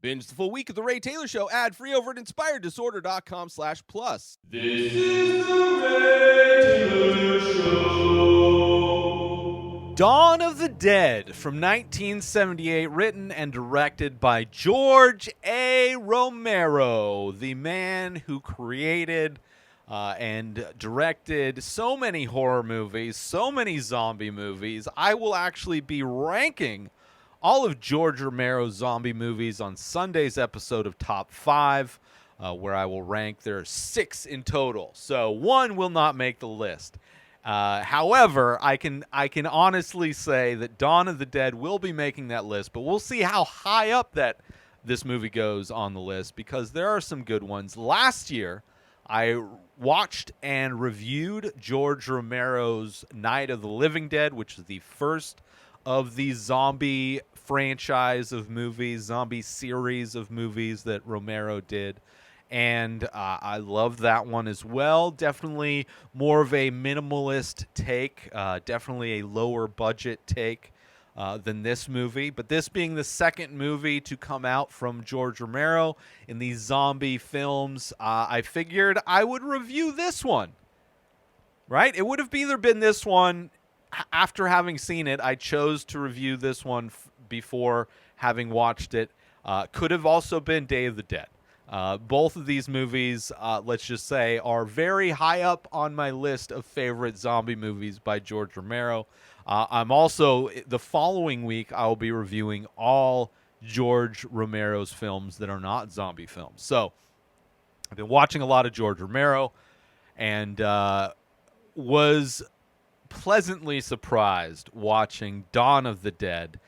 Binge the full week of The Ray Taylor Show ad-free over at inspireddisorder.com/plus. This is The Ray Taylor Show. Dawn of the Dead from 1978, written and directed by George A. Romero, the man who created and directed so many horror movies, so many zombie movies. I will actually be ranking all of George Romero's zombie movies on Sunday's episode of Top 5, where I will rank. There are 6 in total, so one will not make the list. However, I can honestly say that Dawn of the Dead will be making that list, but we'll see how high up that this movie goes on the list, because there are some good ones. Last year, I watched and reviewed George Romero's Night of the Living Dead, which is the first of the zombie franchise of movies, zombie series of movies that Romero did. And I love that one as well. Definitely more of a minimalist take, definitely a lower budget take than this movie. But this being the second movie to come out from George Romero in these zombie films, I figured I would review this one. Right? It would have either been this one. After having seen it, I chose to review this one before having watched it. Could have also been Day of the Dead. Both of these movies, let's just say, are very high up on my list of favorite zombie movies by George Romero. I'm also, the following week, I will be reviewing all George Romero's films that are not zombie films. So, I've been watching a lot of George Romero, and was pleasantly surprised watching Dawn of the Dead.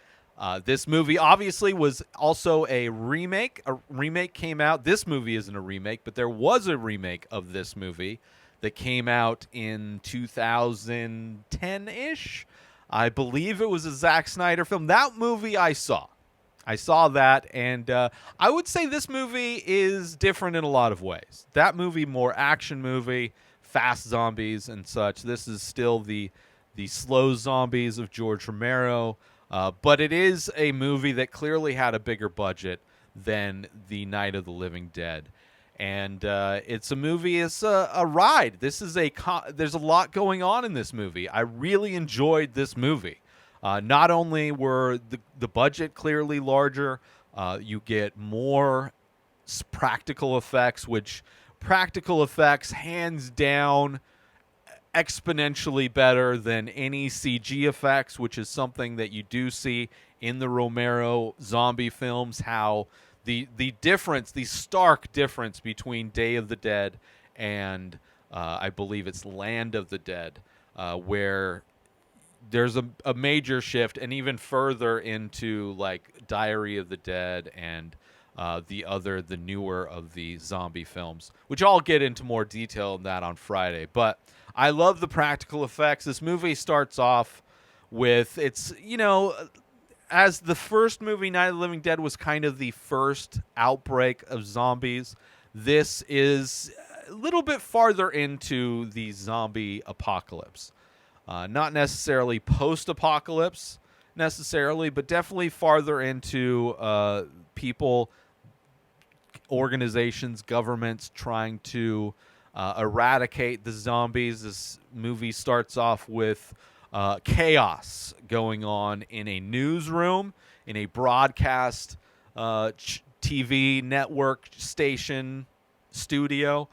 This movie obviously was also a remake. A remake came out. This movie isn't a remake, but there was a remake of this movie that came out in 2010-ish. I believe it was a Zack Snyder film. That movie I saw. I saw that, and I would say this movie is different in a lot of ways. That movie, more action movie, fast zombies and such. This is still the slow zombies of George Romero. But it is a movie that clearly had a bigger budget than the Night of the Living Dead. And it's a movie, it's a ride. This is there's a lot going on in this movie. I really enjoyed this movie. Not only were the budget clearly larger, you get more practical effects, which practical effects, hands down, exponentially better than any CG effects, which is something that you do see in the Romero zombie films, how the difference, the stark difference between Day of the Dead and I believe it's Land of the Dead, where there's a major shift, and even further into like Diary of the Dead and the newer of the zombie films, which I'll get into more detail on that on Friday. But I love the practical effects. This movie starts off with, as the first movie, Night of the Living Dead, was kind of the first outbreak of zombies. This is a little bit farther into the zombie apocalypse. Not necessarily post-apocalypse, necessarily, but definitely farther into people, organizations, governments trying to eradicate the zombies. This movie starts off with chaos going on in a newsroom, in a broadcast TV network station studio.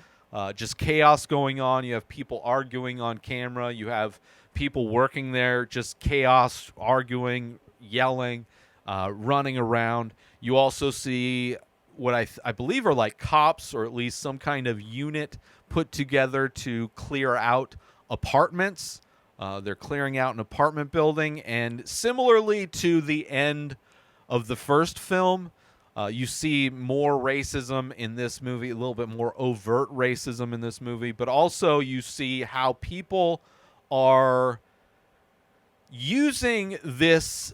Just chaos going on. You have people arguing on camera. You have people working there, just chaos, arguing, yelling, running around. You also see what I believe are like cops, or at least some kind of unit put together to clear out apartments. They're clearing out an apartment building, and similarly to the end of the first film, you see more racism in this movie, a little bit more overt racism in this movie, but also you see how people are using this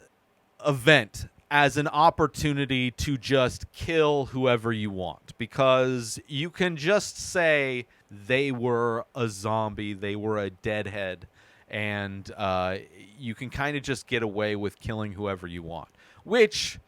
event as an opportunity to just kill whoever you want, because you can just say they were a zombie, they were a deadhead, and you can kind of just get away with killing whoever you want, which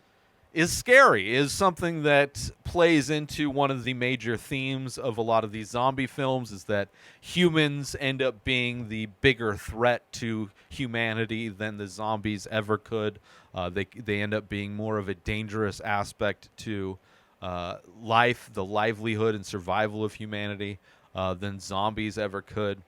is scary, is something that plays into one of the major themes of a lot of these zombie films, is that humans end up being the bigger threat to humanity than the zombies ever could. They end up being more of a dangerous aspect to life, the livelihood and survival of humanity than zombies ever could.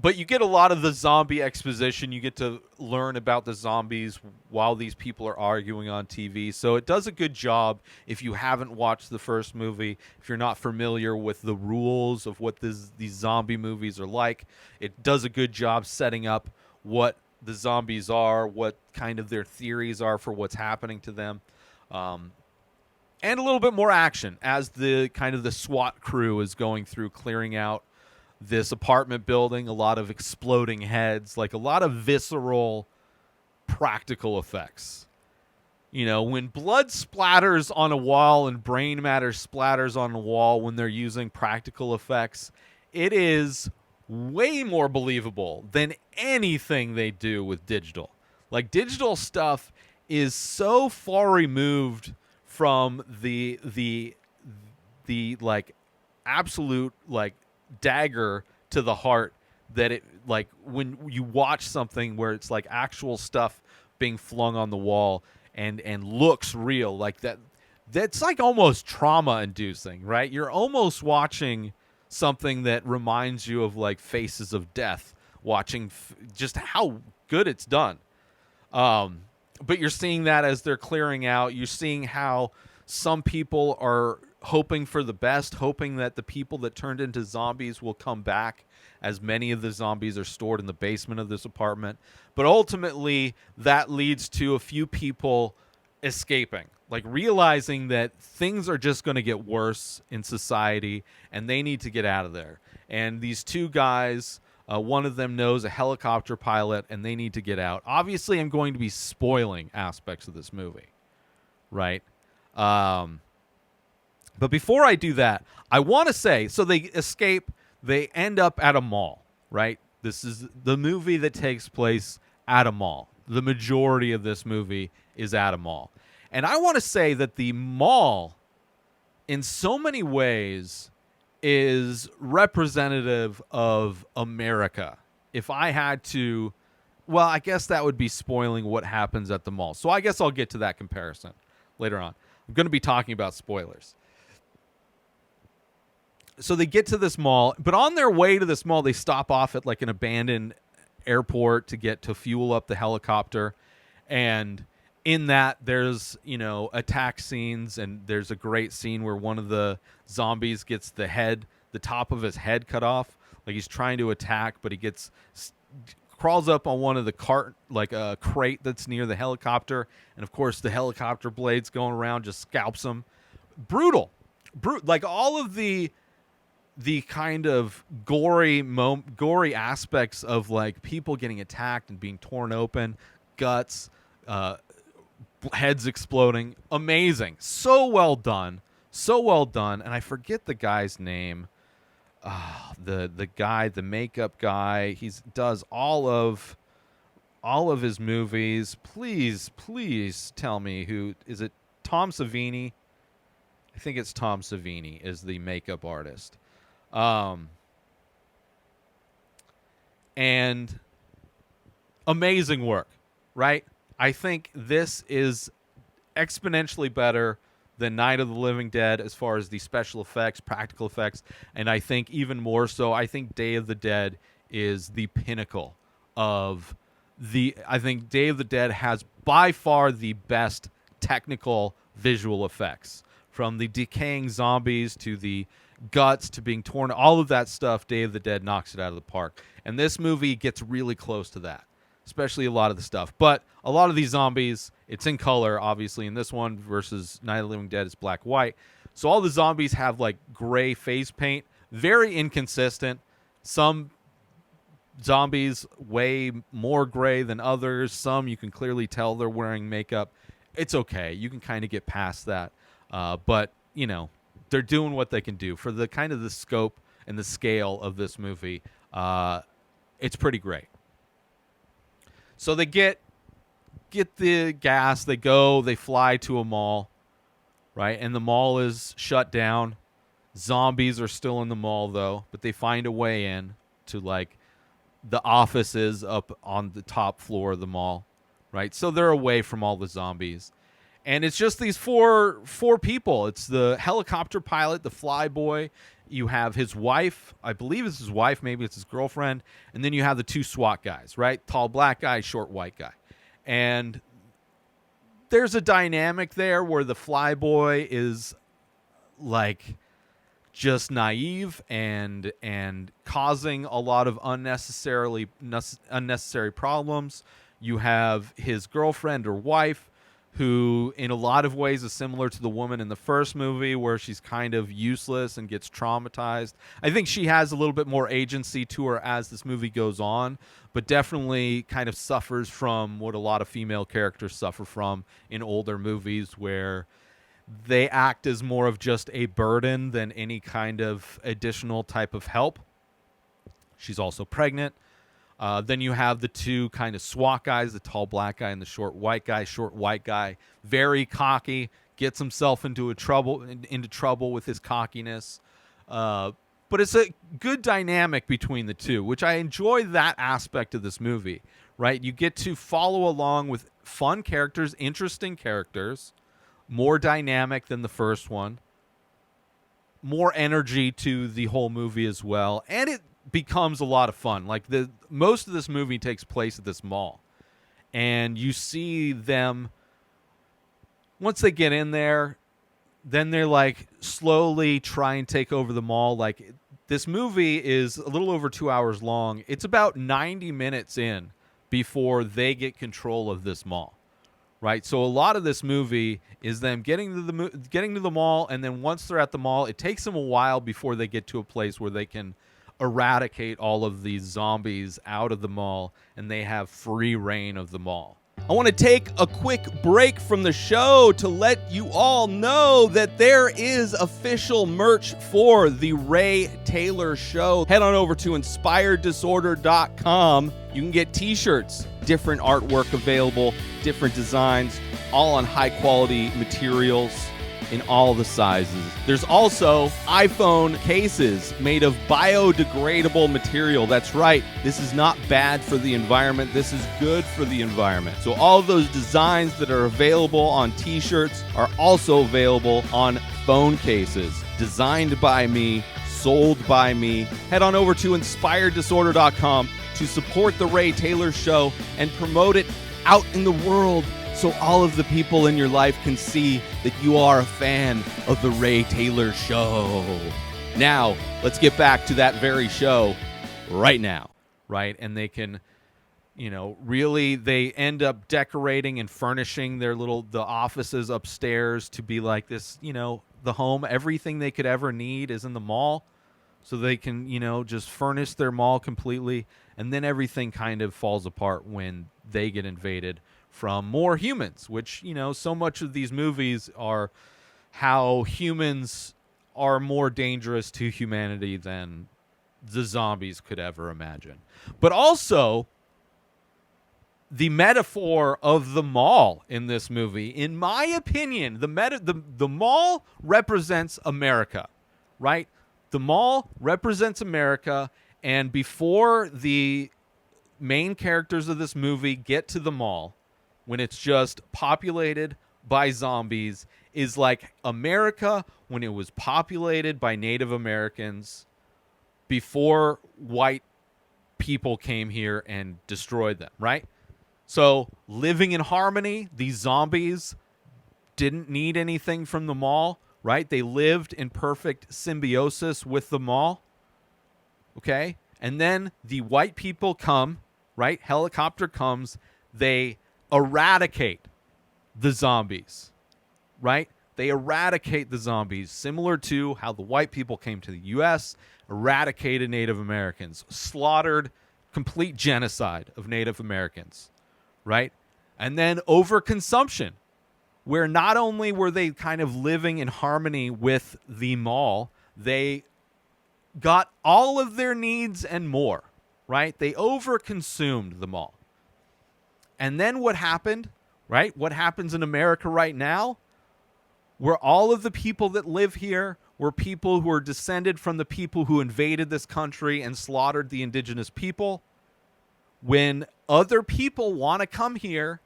But you get a lot of the zombie exposition. You get to learn about the zombies while these people are arguing on TV. So it does a good job if you haven't watched the first movie, if you're not familiar with the rules of what these zombie movies are like. It does a good job setting up what the zombies are, what kind of their theories are for what's happening to them. And a little bit more action as the kind of the SWAT crew is going through clearing out this apartment building, a lot of exploding heads, like a lot of visceral practical effects. You know, when blood splatters on a wall and brain matter splatters on a wall when they're using practical effects, it is way more believable than anything they do with digital. Like, digital stuff is so far removed from the like absolute like dagger to the heart that it, like, when you watch something where it's like actual stuff being flung on the wall and looks real, like that's like almost trauma inducing, right? You're almost watching something that reminds you of like Faces of Death, watching just how good it's done. But you're seeing that as they're clearing out. You're seeing how some people are hoping for the best, hoping that the people that turned into zombies will come back, as many of the zombies are stored in the basement of this apartment. But ultimately, that leads to a few people escaping, like realizing that things are just going to get worse in society and they need to get out of there. And these two guys, one of them knows a helicopter pilot and they need to get out. Obviously, I'm going to be spoiling aspects of this movie, right? But before I do that, I want to say, so they escape, they end up at a mall, right? This is the movie that takes place at a mall. The majority of this movie is at a mall. And I want to say that the mall, in so many ways, is representative of America. If I had to, well, I guess that would be spoiling what happens at the mall. So I guess I'll get to that comparison later on. I'm going to be talking about spoilers. So they get to this mall, but on their way to this mall, they stop off at like an abandoned airport to fuel up the helicopter. And in that, there's, you know, attack scenes, and there's a great scene where one of the zombies gets the top of his head cut off. Like, he's trying to attack, but he crawls up on one of the like a crate that's near the helicopter. And of course, the helicopter blades going around just scalps him. Brutal. Like, all of the kind of gory aspects of like people getting attacked and being torn open, guts, heads exploding. Amazing. So well done. And I forget the guy's name. The guy, the makeup guy, he does all of his movies. Please tell me who is it? Tom Savini. I think it's Tom Savini is the makeup artist. And amazing work, right? I think this is exponentially better than Night of the Living Dead as far as the special effects, practical effects, and I think even more so, I think Day of the Dead is the pinnacle of I think Day of the Dead has by far the best technical visual effects. From the decaying zombies to the guts to being torn, all of that stuff, Day of the Dead knocks it out of the park. And this movie gets really close to that, especially a lot of the stuff. But a lot of these zombies, it's in color, obviously, in this one versus Night of the Living Dead is black-white. So all the zombies have, like, gray face paint. Very inconsistent. Some zombies way more gray than others. Some you can clearly tell they're wearing makeup. It's okay. You can kind of get past that. But, you know, they're doing what they can do for the kind of the scope and the scale of this movie. It's pretty great. So they get get the gas. They go. They fly to a mall, right? And the mall is shut down. Zombies are still in the mall, though, but they find a way in to, like, the offices up on the top floor of the mall, right? So they're away from all the zombies. And it's just these four people. It's the helicopter pilot, the flyboy. You have his wife. I believe it's his wife. Maybe it's his girlfriend. And then you have the two SWAT guys, right? Tall black guy, short white guy. And there's a dynamic there where the flyboy is, like, just naive and causing a lot of unnecessary problems. You have his girlfriend or wife, who in a lot of ways is similar to the woman in the first movie, where she's kind of useless and gets traumatized. I think she has a little bit more agency to her as this movie goes on, but definitely kind of suffers from what a lot of female characters suffer from in older movies, where they act as more of just a burden than any kind of additional type of help. She's also pregnant. Then you have the two kind of SWAT guys, the tall black guy and the short white guy. Short white guy, very cocky, gets himself into trouble with his cockiness. But it's a good dynamic between the two, which I enjoy that aspect of this movie, right? You get to follow along with fun characters, interesting characters, more dynamic than the first one, more energy to the whole movie as well, and it becomes a lot of fun. Like, most of this movie takes place at this mall, and you see them, once they get in there, then they're like slowly try and take over the mall. Like, this movie is a little over 2 hours long. It's about 90 minutes in before they get control of this mall, right? So a lot of this movie is them getting to the mall, and then once they're at the mall, it takes them a while before they get to a place where they can eradicate all of these zombies out of the mall, and they have free reign of the mall. I want to take a quick break from the show to let you all know that there is official merch for the Ray Taylor Show. Head on over to inspireddisorder.com. You can get t-shirts, different artwork available, different designs, all on high quality materials in all the sizes. There's also iPhone cases made of biodegradable material. That's right. This is not bad for the environment. This is good for the environment. So all of those designs that are available on t-shirts are also available on phone cases. Designed by me, sold by me. Head on over to inspireddisorder.com to support the Ray Taylor Show and promote it out in the world, so all of the people in your life can see that you are a fan of the Ray Taylor Show. Now, let's get back to that very show right now. Right? And they can, really, they end up decorating and furnishing the offices upstairs to be like this, the home. Everything they could ever need is in the mall. So they can, just furnish their mall completely. And then everything kind of falls apart when they get invaded from more humans, which, so much of these movies are how humans are more dangerous to humanity than the zombies could ever imagine. But also, the metaphor of the mall in this movie, in my opinion, the mall represents America, right? The mall represents America, and before the main characters of this movie get to the mall, when it's just populated by zombies, is like America when it was populated by Native Americans before white people came here and destroyed them, right? So living in harmony, these zombies didn't need anything from the mall, right? They lived in perfect symbiosis with the mall, okay? And then the white people come, right? Helicopter comes, they eradicate the zombies, right? They eradicate the zombies, similar to how the white people came to the U.S., eradicated Native Americans, slaughtered, complete genocide of Native Americans, right? And then overconsumption, where not only were they kind of living in harmony with the mall, they got all of their needs and more, right? They overconsumed the mall. And then what happened right? What happens in America right now, where all of the people that live here were people who are descended from the people who invaded this country and slaughtered the indigenous people. When other people want to come here,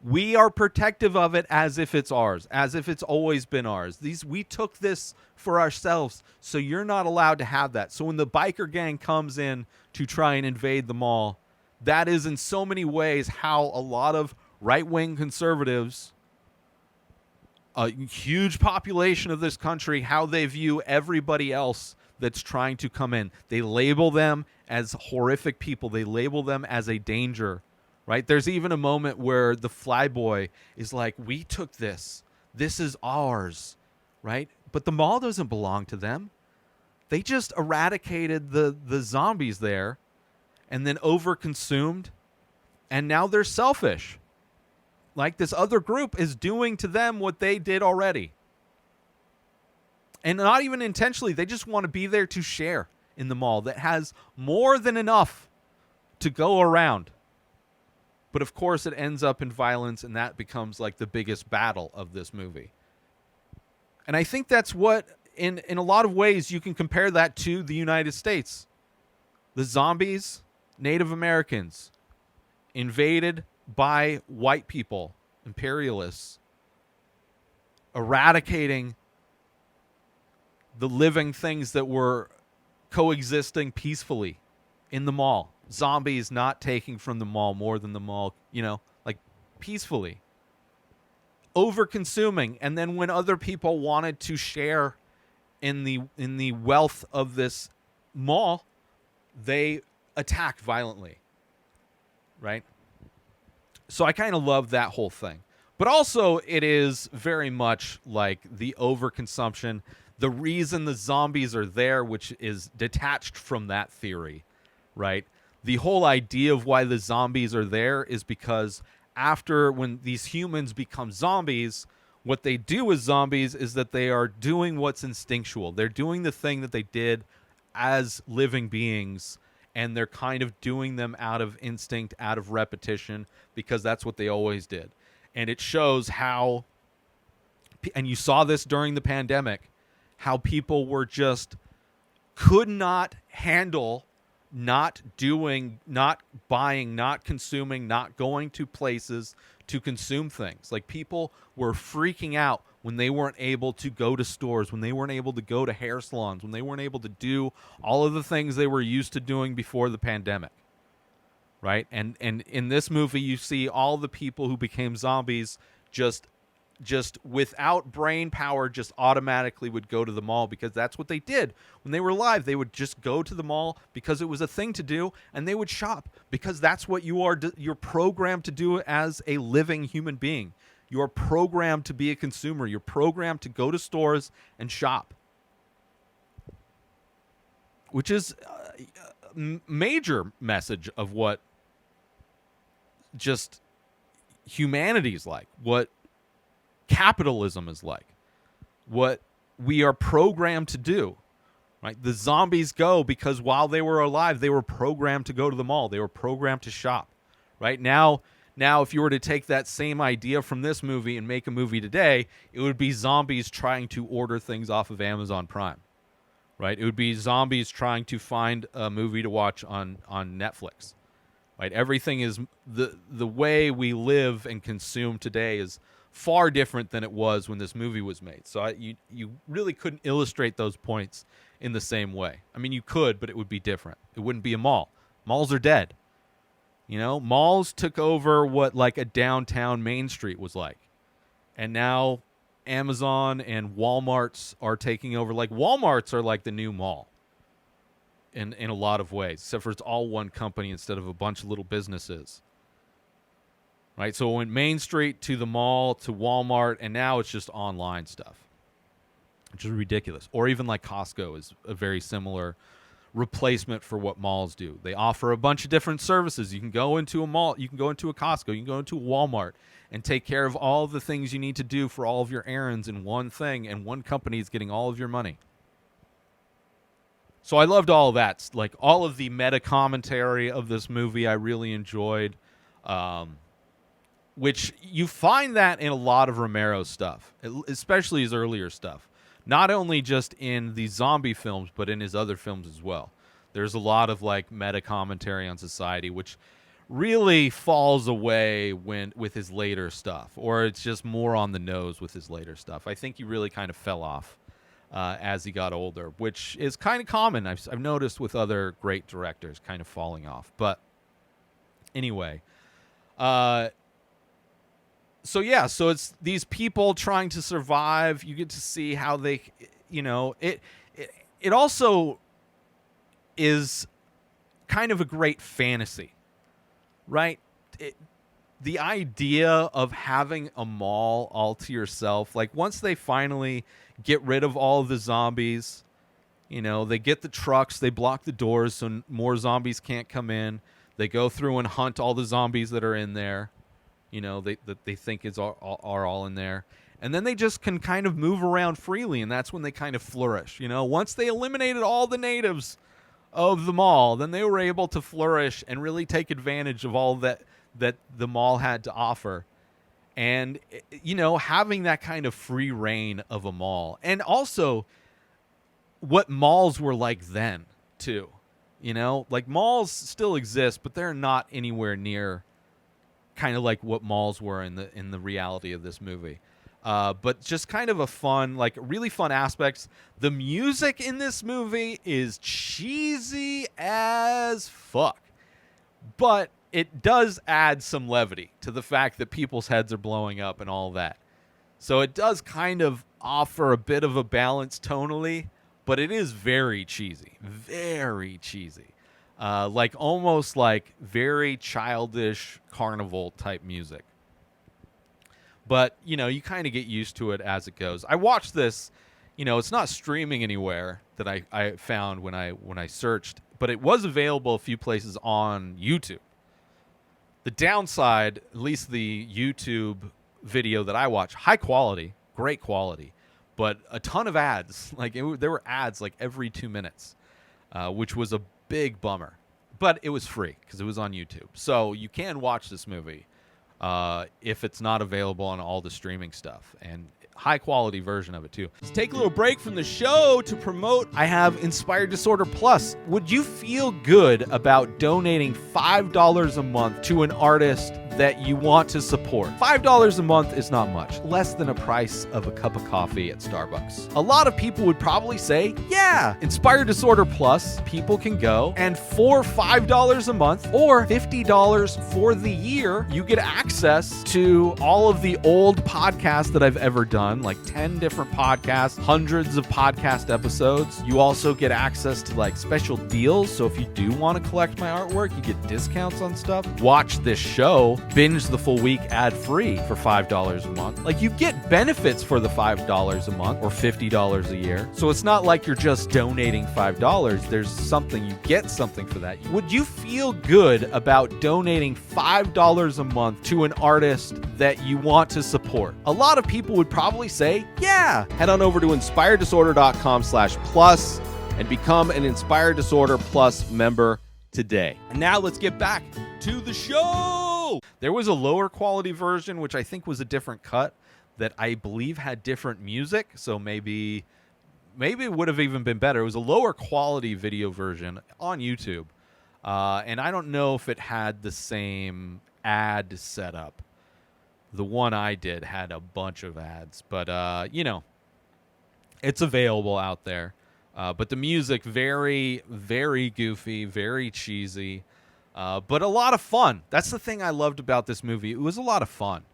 we are protective of it as if it's ours, as if it's always been ours. We took this for ourselves, so you're not allowed to have that. So when the biker gang comes in to try and invade the mall, that is in so many ways how a lot of right-wing conservatives, a huge population of this country, how they view everybody else that's trying to come in. They label them as horrific people. They label them as a danger, right? There's even a moment where the flyboy is like, we took this. This is ours, right? But the mall doesn't belong to them. They just eradicated the zombies there and then overconsumed, and now they're selfish. Like, this other group is doing to them what they did already. And not even intentionally. They just want to be there to share in the mall that has more than enough to go around. But of course, it ends up in violence, and that becomes like the biggest battle of this movie. And I think that's what, in a lot of ways, you can compare that to the United States. The zombies, Native Americans, invaded by white people, imperialists, eradicating the living things that were coexisting peacefully in the mall. Zombies not taking from the mall more than the mall, like peacefully. Over-consuming, and then when other people wanted to share in the wealth of this mall, they attacked violently, right? So I kind of love that whole thing. But also, it is very much like the overconsumption, the reason the zombies are there, which is detached from that theory, right? The whole idea of why the zombies are there is because when these humans become zombies, what they do as zombies is that they are doing what's instinctual. They're doing the thing that they did as living beings, and they're kind of doing them out of instinct, out of repetition, because that's what they always did. And it shows how, and you saw this during the pandemic, how people were just could not handle not doing, not buying, not consuming, not going to places to consume things. Like, people were freaking out when they weren't able to go to stores, when they weren't able to go to hair salons, when they weren't able to do all of the things they were used to doing before the pandemic, right? And in this movie, you see all the people who became zombies just without brain power, just automatically would go to the mall, because that's what they did when they were alive. They would just go to the mall because it was a thing to do, and they would shop because that's what you're programmed to do as a living human being. You're programmed to be a consumer. You're programmed to go to stores and shop, which is a major message of what just humanity is like, what capitalism is like, what we are programmed to do, right? The zombies go because while they were alive, they were programmed to go to the mall. They were programmed to shop, right? Now, if you were to take that same idea from this movie and make a movie today, it would be zombies trying to order things off of Amazon Prime, right? It would be zombies trying to find a movie to watch on Netflix, right? Everything is the way we live and consume today is far different than it was when this movie was made. So you really couldn't illustrate those points in the same way. I mean, you could, but it would be different. It wouldn't be a mall. Malls are dead. Malls took over what like a downtown Main Street was like. And now Amazon and Walmarts are taking over. Like, Walmarts are like the new mall in a lot of ways, except for it's all one company instead of a bunch of little businesses. Right? So it went Main Street to the mall to Walmart, and now it's just online stuff, which is ridiculous. Or even like Costco is a very similar replacement for what malls do. They offer a bunch of different services. You can go into a mall, you can go into a Costco, you can go into a Walmart and take care of all the things you need to do for all of your errands in one thing, and one company is getting all of your money. So I loved all of that. Like, all of the meta commentary of this movie I really enjoyed. which you find that in a lot of Romero's stuff, especially his earlier stuff. Not only just in the zombie films, but in his other films as well. There's a lot of like meta commentary on society, which really falls away with his later stuff, or it's just more on the nose with his later stuff. I think he really kind of fell off as he got older, which is kind of common. I've noticed with other great directors kind of falling off. But anyway, so it's these people trying to survive. You get to see how they, it also is kind of a great fantasy, right? The idea of having a mall all to yourself, like once they finally get rid of all of the zombies, they get the trucks, they block the doors so more zombies can't come in. They go through and hunt all the zombies that are in there, that they think are all in there. And then they just can kind of move around freely, and that's when they kind of flourish. Once they eliminated all the natives of the mall, then they were able to flourish and really take advantage of all that the mall had to offer. And, having that kind of free reign of a mall. And also what malls were like then, too. Like malls still exist, but they're not anywhere near kind of like what malls were in the reality of this movie. But just kind of a fun, like really fun aspects. The music in this movie is cheesy as fuck. But it does add some levity to the fact that people's heads are blowing up and all that. So it does kind of offer a bit of a balance tonally, but it is very cheesy. Very cheesy. Like almost like very childish carnival type music. But, you kind of get used to it as it goes. I watched this, it's not streaming anywhere that I found when I searched, but it was available a few places on YouTube. The downside, at least the YouTube video that I watch, high quality, great quality, but a ton of ads. Like there were ads like every 2 minutes, which was a big bummer. But it was free because it was on YouTube. So you can watch this movie if it's not available on all the streaming stuff. And high quality version of it too. Let's take a little break from the show to promote. I have Inspired Disorder Plus. Would you feel good about donating $5 a month to an artist that you want to support? $5 a month is not much, less than a price of a cup of coffee at Starbucks. A lot of people would probably say, yeah, Inspired Disorder Plus, people can go, and for $5 a month or $50 for the year, you get access to all of the old podcasts that I've ever done, like 10 different podcasts, hundreds of podcast episodes. You also get access to like special deals. So if you do want to collect my artwork, you get discounts on stuff. Watch this show, binge the full week ad-free for $5 a month. Like you get benefits for the $5 a month or $50 a year. So it's not like you're just donating $5. There's something, you get something for that. Would you feel good about donating $5 a month to an artist that you want to support? A lot of people would probably say, yeah. Head on over to inspireddisorder.com/plus and become an Inspired Disorder Plus member today. And now let's get back to the show. There was a lower quality version, which I think was a different cut that I believe had different music. So maybe it would have even been better. It was a lower quality video version on YouTube. And I don't know if it had the same ad setup. The one I did had a bunch of ads, but it's available out there. But the music, very, very goofy, very cheesy, but a lot of fun. That's the thing I loved about this movie. It was a lot of fun,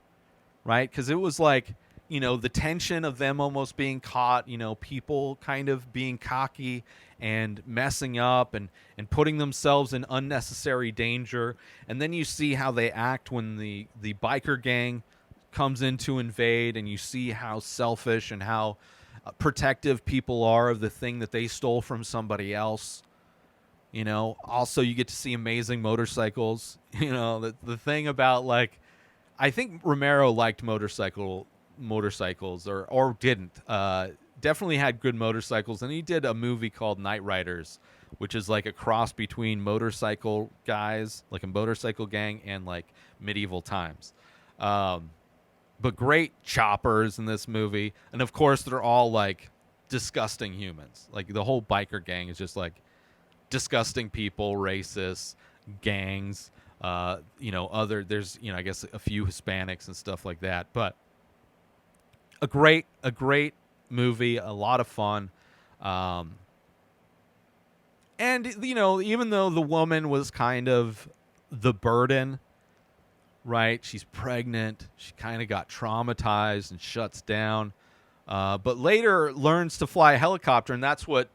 right? Because it was like, the tension of them almost being caught, people kind of being cocky and messing up and putting themselves in unnecessary danger. And then you see how they act when the biker gang comes in to invade, and you see how selfish and how protective people are of the thing that they stole from somebody else. Also you get to see amazing motorcycles. The thing about, like, I think Romero liked motorcycles or didn't. Definitely had good motorcycles, and he did a movie called Night Riders, which is like a cross between motorcycle guys, like a motorcycle gang, and like medieval times. But great choppers in this movie, and of course they're all like disgusting humans. Like the whole biker gang is just like disgusting people, racists, gangs. There's I guess a few Hispanics and stuff like that. But a great movie, a lot of fun. And even though the woman was kind of the burden, right? She's pregnant. She kind of got traumatized and shuts down. But later learns to fly a helicopter, and that's what,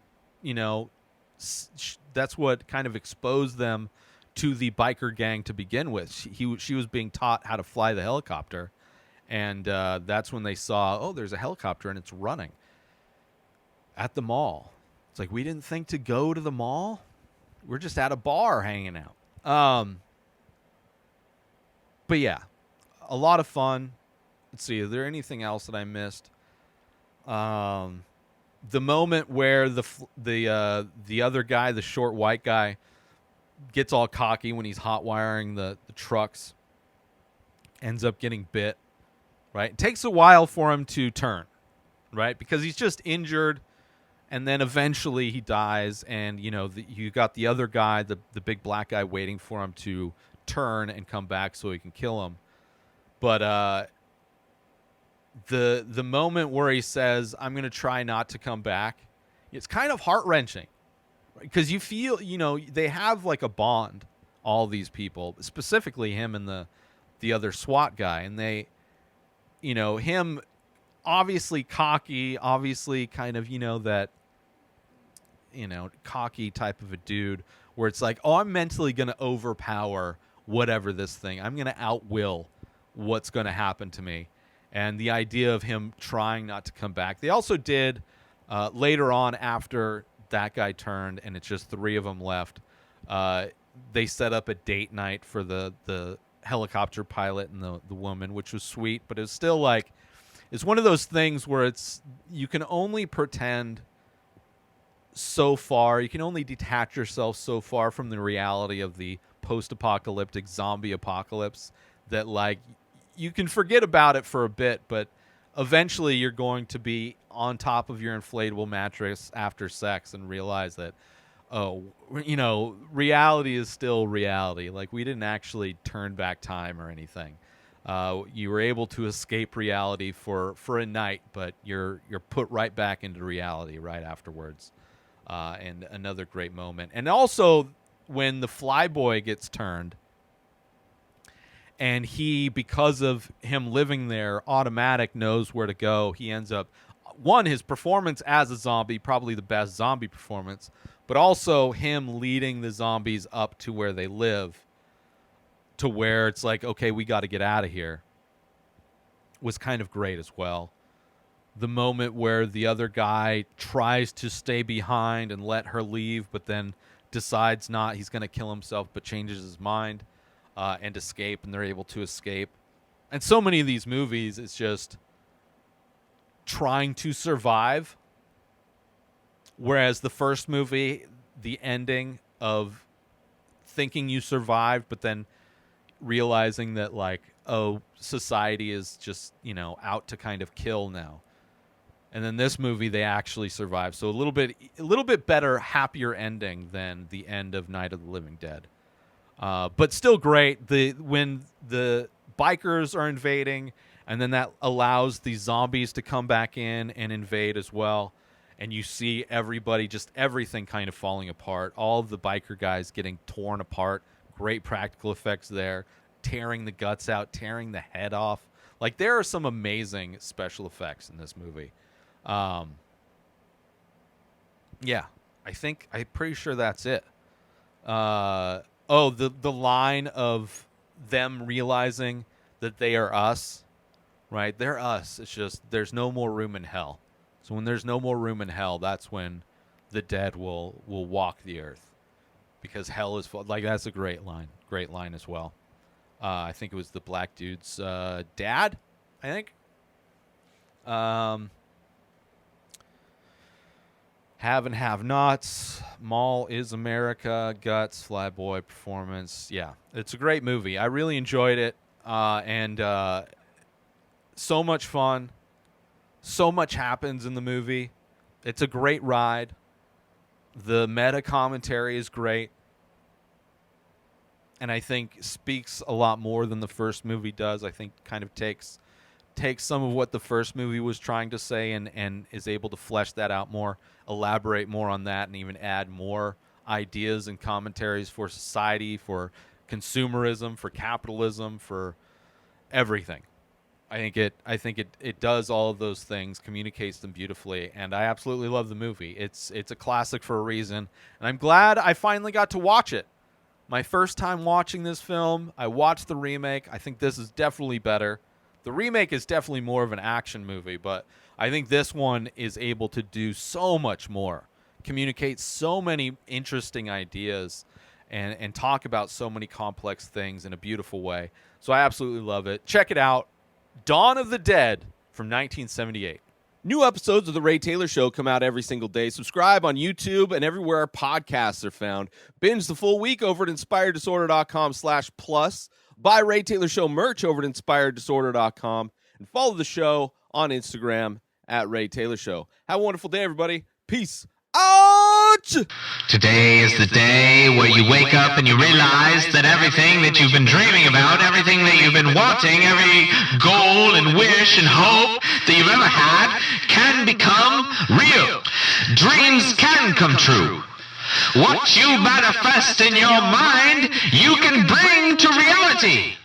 that's what kind of exposed them to the biker gang to begin with. She was being taught how to fly the helicopter, and that's when they saw, oh, there's a helicopter and it's running at the mall. It's like, we didn't think to go to the mall. We're just at a bar hanging out. But yeah, a lot of fun. Let's see, is there anything else that I missed? The moment where the other guy, the short white guy, gets all cocky when he's hot wiring the trucks, ends up getting bit, right? It takes a while for him to turn, right? Because he's just injured, and then eventually he dies, and you got the other guy, the big black guy, waiting for him to turn and come back so he can kill him. But the moment where he says, I'm going to try not to come back, it's kind of heart-wrenching, because you feel, they have like a bond, all these people, specifically him and the other SWAT guy, and they, him obviously cocky, obviously kind of, that, cocky type of a dude, where it's like, oh, I'm mentally going to overpower whatever this thing, I'm going to outwill what's going to happen to me. And the idea of him trying not to come back. They also did later on, after that guy turned and it's just three of them left, they set up a date night for the helicopter pilot and the woman, which was sweet, but it's still like, it's one of those things where you can only pretend so far, you can only detach yourself so far from the reality of the post-apocalyptic zombie apocalypse, that like, you can forget about it for a bit, but eventually you're going to be on top of your inflatable mattress after sex and realize that, reality is still reality. Like, we didn't actually turn back time or anything. You were able to escape reality for a night, but you're put right back into reality right afterwards. And another great moment. And also when the flyboy gets turned, and he, because of him living there, automatic knows where to go. He ends up, his performance as a zombie, probably the best zombie performance, but also him leading the zombies up to where they live, to where it's like, okay, we got to get out of here, was kind of great as well. The moment where the other guy tries to stay behind and let her leave, but then decides not, he's going to kill himself, but changes his mind. And escape, and they're able to escape. And so many of these movies, it's just trying to survive. Whereas the first movie, the ending of thinking you survived, but then realizing that, like, oh, society is just, out to kind of kill now. And then this movie, they actually survive. So a little bit better, happier ending than the end of Night of the Living Dead. But still great. When the bikers are invading, and then that allows the zombies to come back in and invade as well. And you see everybody, just everything kind of falling apart. All of the biker guys getting torn apart. Great practical effects there. Tearing the guts out, tearing the head off. Like, there are some amazing special effects in this movie. Yeah, I'm pretty sure that's it. The line of them realizing that they are us, right? They're us. It's just, there's no more room in hell. So when there's no more room in hell, that's when the dead will walk the earth, because hell is full. Like, that's a great line as well. I think it was the black dude's dad, I think. Have and have nots. Mall is America. Guts. Flyboy performance. Yeah, it's a great movie. I really enjoyed it. and so much fun. So much happens in the movie. It's a great ride. The meta commentary is great, and I think speaks a lot more than the first movie does. I think kind of takes some of what the first movie was trying to say and is able to flesh that out more, elaborate more on that, and even add more ideas and commentaries for society, for consumerism, for capitalism, for everything. I think it does all of those things, communicates them beautifully, and I absolutely love the movie. It's a classic for a reason, and I'm glad I finally got to watch it. My first time watching this film, I watched the remake. I think this is definitely better. The remake is definitely more of an action movie, but I think this one is able to do so much more, communicate so many interesting ideas, and talk about so many complex things in a beautiful way. So I absolutely love it. Check it out. Dawn of the Dead from 1978. New episodes of The Ray Taylor Show come out every single day. Subscribe on YouTube and everywhere our podcasts are found. Binge the full week over at inspireddisorder.com/plus. Buy Ray Taylor Show merch over at inspireddisorder.com. And follow the show on Instagram at Ray Taylor Show. Have a wonderful day, everybody. Peace out! Today is the day where you wake up and you realize that everything that you've been dreaming about, everything that you've been wanting, every goal and wish and hope that you've ever had can become real. Dreams can come true. What you manifest in your mind, you can bring to reality.